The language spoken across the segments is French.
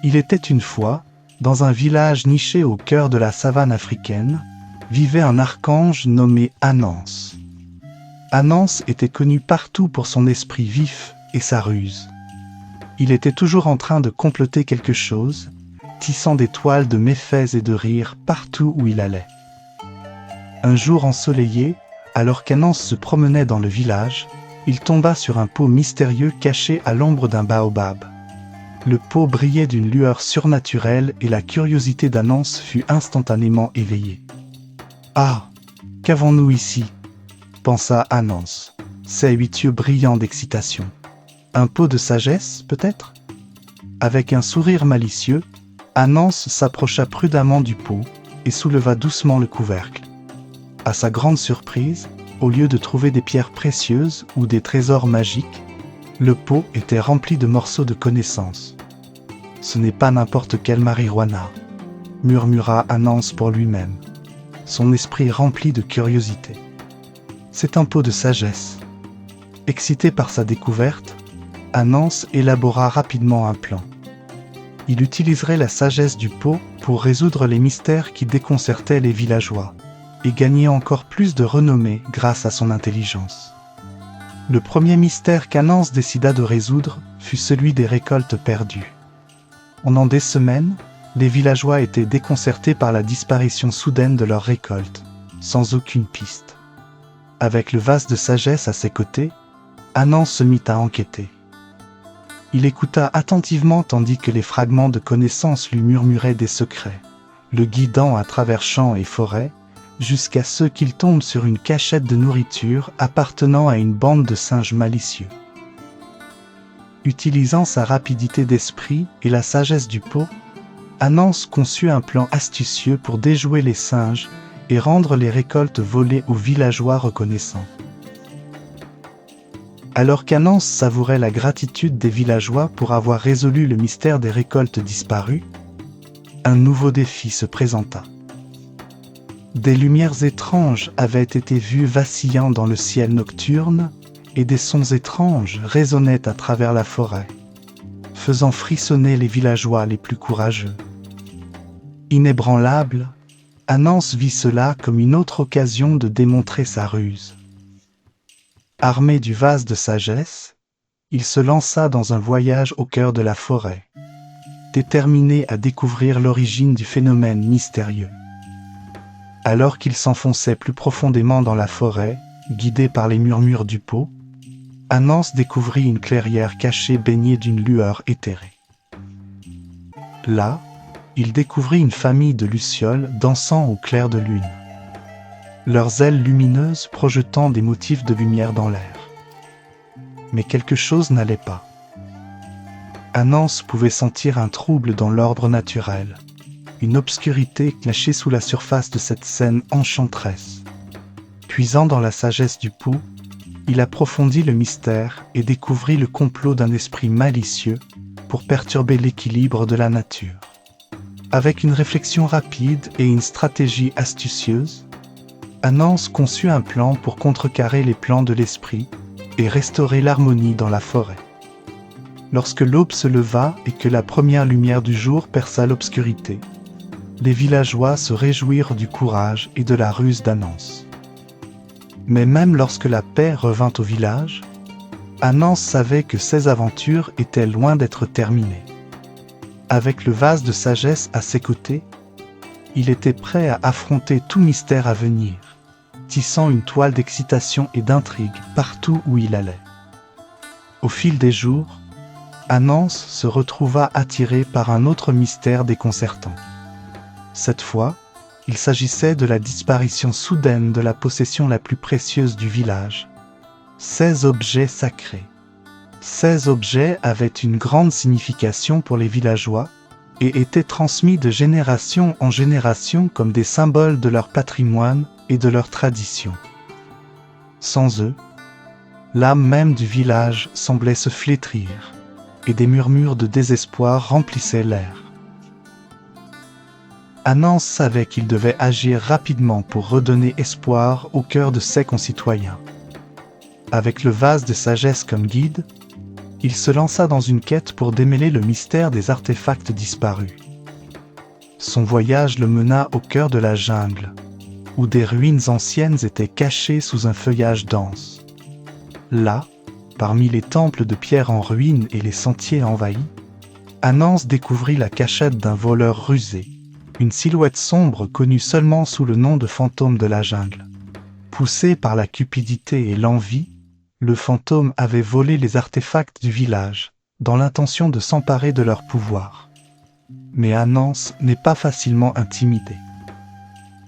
Il était une fois, dans un village niché au cœur de la savane africaine, vivait un archange nommé Anans. Anans était connu partout pour son esprit vif et sa ruse. Il était toujours en train de comploter quelque chose, tissant des toiles de méfaits et de rires partout où il allait. Un jour ensoleillé, alors qu'Anans se promenait dans le village, il tomba sur un pot mystérieux caché à l'ombre d'un baobab. Le pot brillait d'une lueur surnaturelle et la curiosité d'Anans fut instantanément éveillée. « Ah, qu'avons-nous ici ?» pensa Anans, ses 8 yeux brillants d'excitation. « Un pot de sagesse, peut-être ?» Avec un sourire malicieux, Anans s'approcha prudemment du pot et souleva doucement le couvercle. À sa grande surprise, au lieu de trouver des pierres précieuses ou des trésors magiques, le pot était rempli de morceaux de connaissances. « Ce n'est pas n'importe quelle marijuana, » murmura Anans pour lui-même, son esprit rempli de curiosité. « C'est un pot de sagesse. » Excité par sa découverte, Anans élabora rapidement un plan. Il utiliserait la sagesse du pot pour résoudre les mystères qui déconcertaient les villageois et gagner encore plus de renommée grâce à son intelligence. Le premier mystère qu'Anans décida de résoudre fut celui des récoltes perdues. Pendant des semaines, les villageois étaient déconcertés par la disparition soudaine de leurs récoltes, sans aucune piste. Avec le vase de sagesse à ses côtés, Anans se mit à enquêter. Il écouta attentivement tandis que les fragments de connaissances lui murmuraient des secrets, le guidant à travers champs et forêts, jusqu'à ce qu'il tombe sur une cachette de nourriture appartenant à une bande de singes malicieux. Utilisant sa rapidité d'esprit et la sagesse du pot, Anans conçut un plan astucieux pour déjouer les singes et rendre les récoltes volées aux villageois reconnaissants. Alors qu'Anans savourait la gratitude des villageois pour avoir résolu le mystère des récoltes disparues, un nouveau défi se présenta. Des lumières étranges avaient été vues vacillant dans le ciel nocturne et des sons étranges résonnaient à travers la forêt, faisant frissonner les villageois les plus courageux. Inébranlable, Anans vit cela comme une autre occasion de démontrer sa ruse. Armé du vase de sagesse, il se lança dans un voyage au cœur de la forêt, déterminé à découvrir l'origine du phénomène mystérieux. Alors qu'il s'enfonçait plus profondément dans la forêt, guidé par les murmures du pot, Anans découvrit une clairière cachée baignée d'une lueur éthérée. Là, il découvrit une famille de lucioles dansant au clair de lune, leurs ailes lumineuses projetant des motifs de lumière dans l'air. Mais quelque chose n'allait pas. Anans pouvait sentir un trouble dans l'ordre naturel, une obscurité cachée sous la surface de cette scène enchanteresse. Puisant dans la sagesse du pot, il approfondit le mystère et découvrit le complot d'un esprit malicieux pour perturber l'équilibre de la nature. Avec une réflexion rapide et une stratégie astucieuse, Anans conçut un plan pour contrecarrer les plans de l'esprit et restaurer l'harmonie dans la forêt. Lorsque l'aube se leva et que la première lumière du jour perça l'obscurité, les villageois se réjouirent du courage et de la ruse d'Anans. Mais même lorsque la paix revint au village, Anans savait que ses aventures étaient loin d'être terminées. Avec le vase de sagesse à ses côtés, il était prêt à affronter tout mystère à venir, tissant une toile d'excitation et d'intrigue partout où il allait. Au fil des jours, Anans se retrouva attiré par un autre mystère déconcertant. Cette fois, il s'agissait de la disparition soudaine de la possession la plus précieuse du village, 16 objets sacrés. 16 objets avaient une grande signification pour les villageois et étaient transmis de génération en génération comme des symboles de leur patrimoine et de leur tradition. Sans eux, l'âme même du village semblait se flétrir, et des murmures de désespoir remplissaient l'air. Anans savait qu'il devait agir rapidement pour redonner espoir au cœur de ses concitoyens. Avec le vase de sagesse comme guide, il se lança dans une quête pour démêler le mystère des artefacts disparus. Son voyage le mena au cœur de la jungle, où des ruines anciennes étaient cachées sous un feuillage dense. Là, parmi les temples de pierre en ruine et les sentiers envahis, Anance découvrit la cachette d'un voleur rusé, une silhouette sombre connue seulement sous le nom de fantôme de la jungle. Poussé par la cupidité et l'envie, le fantôme avait volé les artefacts du village, dans l'intention de s'emparer de leur pouvoir. Mais Anance n'est pas facilement intimidé.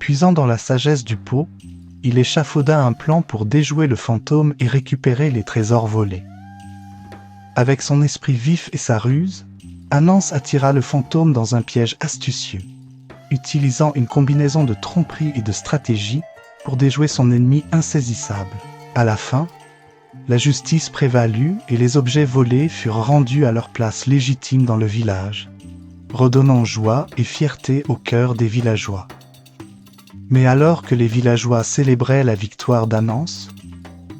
Puisant dans la sagesse du pot, il échafauda un plan pour déjouer le fantôme et récupérer les trésors volés. Avec son esprit vif et sa ruse, Anance attira le fantôme dans un piège astucieux, utilisant une combinaison de tromperie et de stratégie pour déjouer son ennemi insaisissable. À la fin, la justice prévalut et les objets volés furent rendus à leur place légitime dans le village, redonnant joie et fierté au cœur des villageois. Mais alors que les villageois célébraient la victoire d'Anance,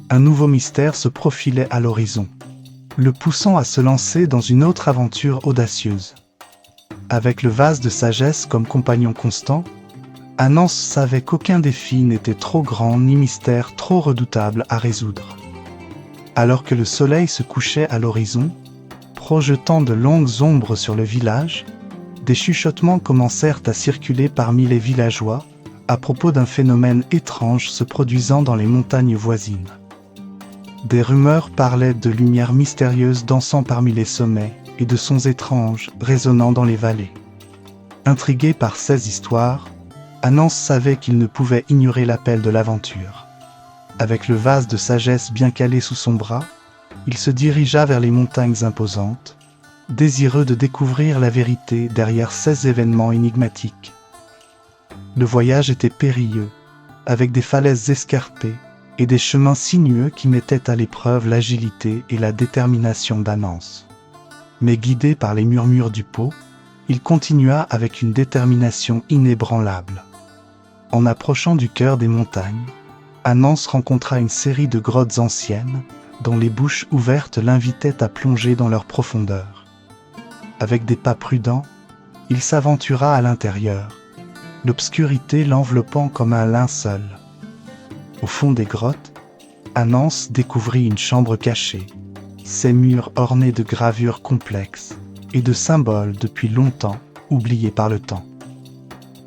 un nouveau mystère se profilait à l'horizon, le poussant à se lancer dans une autre aventure audacieuse. Avec le vase de sagesse comme compagnon constant, Anance savait qu'aucun défi n'était trop grand ni mystère trop redoutable à résoudre. Alors que le soleil se couchait à l'horizon, projetant de longues ombres sur le village, des chuchotements commencèrent à circuler parmi les villageois à propos d'un phénomène étrange se produisant dans les montagnes voisines. Des rumeurs parlaient de lumières mystérieuses dansant parmi les sommets et de sons étranges résonnant dans les vallées. Intrigué par ces histoires, Anance savait qu'il ne pouvait ignorer l'appel de l'aventure. Avec le vase de sagesse bien calé sous son bras, il se dirigea vers les montagnes imposantes, désireux de découvrir la vérité derrière ces événements énigmatiques. Le voyage était périlleux, avec des falaises escarpées et des chemins sinueux qui mettaient à l'épreuve l'agilité et la détermination d'Anance. Mais guidé par les murmures du pot, il continua avec une détermination inébranlable. En approchant du cœur des montagnes, Anance rencontra une série de grottes anciennes, dont les bouches ouvertes l'invitaient à plonger dans leur profondeur. Avec des pas prudents, il s'aventura à l'intérieur, l'obscurité l'enveloppant comme un linceul. Au fond des grottes, Anance découvrit une chambre cachée, ses murs ornés de gravures complexes et de symboles depuis longtemps oubliés par le temps.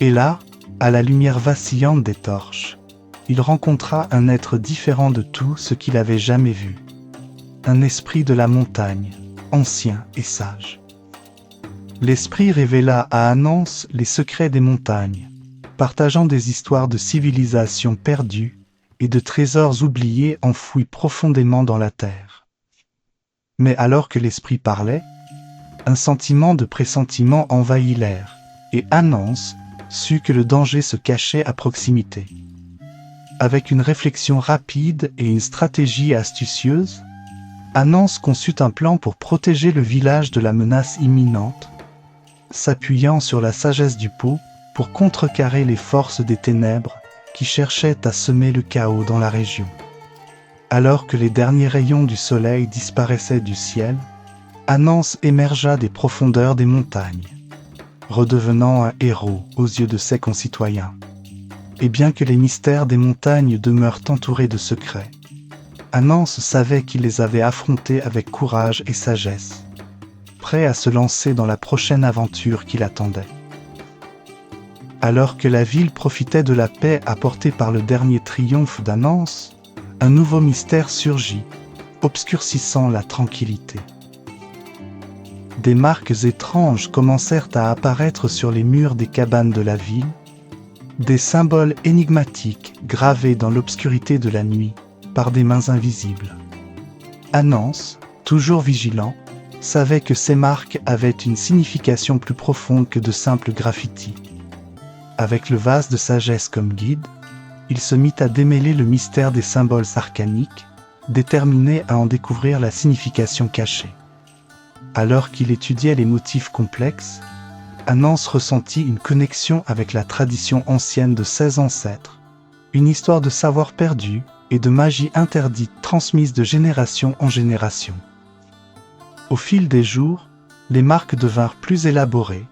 Et là, à la lumière vacillante des torches, il rencontra un être différent de tout ce qu'il avait jamais vu. Un esprit de la montagne, ancien et sage. L'esprit révéla à Anance les secrets des montagnes, partageant des histoires de civilisations perdues et de trésors oubliés enfouis profondément dans la terre. Mais alors que l'esprit parlait, un sentiment de pressentiment envahit l'air, et Anance sut que le danger se cachait à proximité. Avec une réflexion rapide et une stratégie astucieuse, Anance conçut un plan pour protéger le village de la menace imminente, s'appuyant sur la sagesse du pot pour contrecarrer les forces des ténèbres qui cherchaient à semer le chaos dans la région. Alors que les derniers rayons du soleil disparaissaient du ciel, Anance émergea des profondeurs des montagnes, redevenant un héros aux yeux de ses concitoyens. Et bien que les mystères des montagnes demeurent entourés de secrets, Anance savait qu'il les avait affrontés avec courage et sagesse, prêt à se lancer dans la prochaine aventure qui l'attendait. Alors que la ville profitait de la paix apportée par le dernier triomphe d'Anance, un nouveau mystère surgit, obscurcissant la tranquillité. Des marques étranges commencèrent à apparaître sur les murs des cabanes de la ville, des symboles énigmatiques gravés dans l'obscurité de la nuit par des mains invisibles. Anance, toujours vigilant, savait que ces marques avaient une signification plus profonde que de simples graffitis. Avec le vase de sagesse comme guide, il se mit à démêler le mystère des symboles arcaniques, déterminé à en découvrir la signification cachée. Alors qu'il étudiait les motifs complexes, Anance ressentit une connexion avec la tradition ancienne de ses ancêtres, une histoire de savoir perdu et de magie interdite transmise de génération en génération. Au fil des jours, les marques devinrent plus élaborées,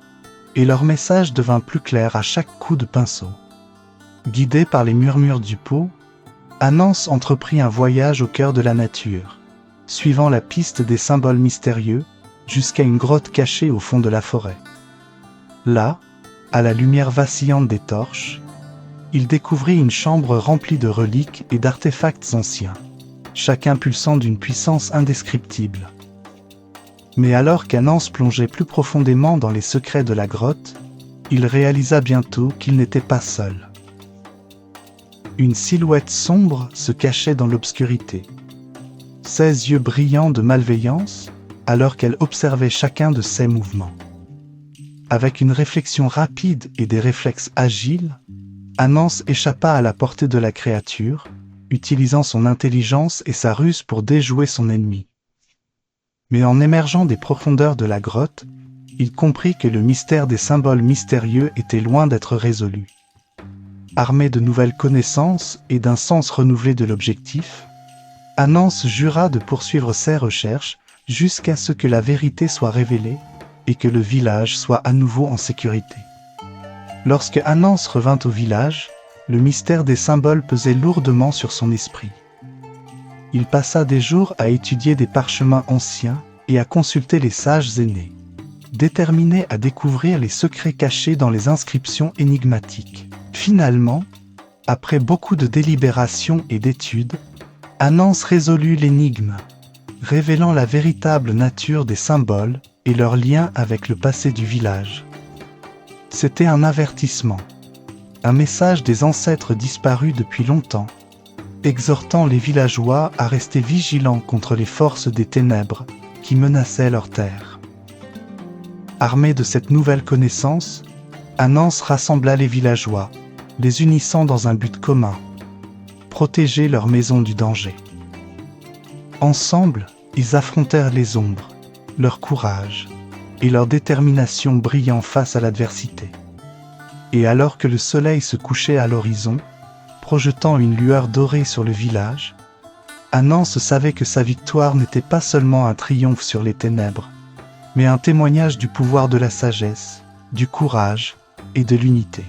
et leur message devint plus clair à chaque coup de pinceau. Guidé par les murmures du pot, Anance entreprit un voyage au cœur de la nature, suivant la piste des symboles mystérieux jusqu'à une grotte cachée au fond de la forêt. Là, à la lumière vacillante des torches, il découvrit une chambre remplie de reliques et d'artefacts anciens, chacun pulsant d'une puissance indescriptible. Mais alors qu'Anance plongeait plus profondément dans les secrets de la grotte, il réalisa bientôt qu'il n'était pas seul. Une silhouette sombre se cachait dans l'obscurité, ses yeux brillants de malveillance alors qu'elle observait chacun de ses mouvements. Avec une réflexion rapide et des réflexes agiles, Anance échappa à la portée de la créature, utilisant son intelligence et sa ruse pour déjouer son ennemi. Mais en émergeant des profondeurs de la grotte, il comprit que le mystère des symboles mystérieux était loin d'être résolu. Armé de nouvelles connaissances et d'un sens renouvelé de l'objectif, Anance jura de poursuivre ses recherches jusqu'à ce que la vérité soit révélée et que le village soit à nouveau en sécurité. Lorsque Anance revint au village, le mystère des symboles pesait lourdement sur son esprit. Il passa des jours à étudier des parchemins anciens et à consulter les sages aînés, déterminé à découvrir les secrets cachés dans les inscriptions énigmatiques. Finalement, après beaucoup de délibération et d'études, Anance résolut l'énigme, révélant la véritable nature des symboles et leur lien avec le passé du village. C'était un avertissement, un message des ancêtres disparus depuis longtemps, exhortant les villageois à rester vigilants contre les forces des ténèbres qui menaçaient leur terre. Armé de cette nouvelle connaissance, Anance rassembla les villageois, les unissant dans un but commun, protéger leur maison du danger. Ensemble, ils affrontèrent les ombres, leur courage et leur détermination brillant face à l'adversité. Et alors que le soleil se couchait à l'horizon, projetant une lueur dorée sur le village, Anance savait que sa victoire n'était pas seulement un triomphe sur les ténèbres, mais un témoignage du pouvoir de la sagesse, du courage et de l'unité.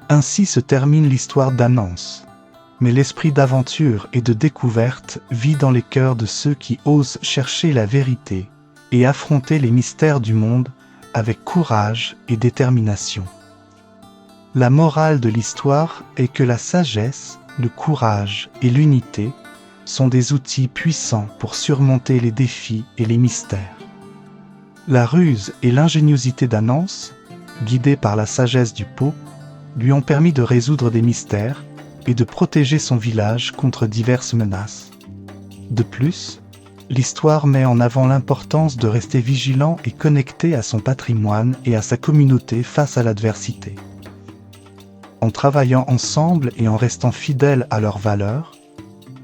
Ainsi se termine l'histoire d'Anance. Mais l'esprit d'aventure et de découverte vit dans les cœurs de ceux qui osent chercher la vérité et affronter les mystères du monde avec courage et détermination. La morale de l'histoire est que la sagesse, le courage et l'unité sont des outils puissants pour surmonter les défis et les mystères. La ruse et l'ingéniosité d'Anance, guidée par la sagesse du pot, lui ont permis de résoudre des mystères et de protéger son village contre diverses menaces. De plus, l'histoire met en avant l'importance de rester vigilant et connecté à son patrimoine et à sa communauté face à l'adversité. En travaillant ensemble et en restant fidèles à leurs valeurs,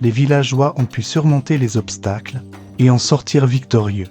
les villageois ont pu surmonter les obstacles et en sortir victorieux.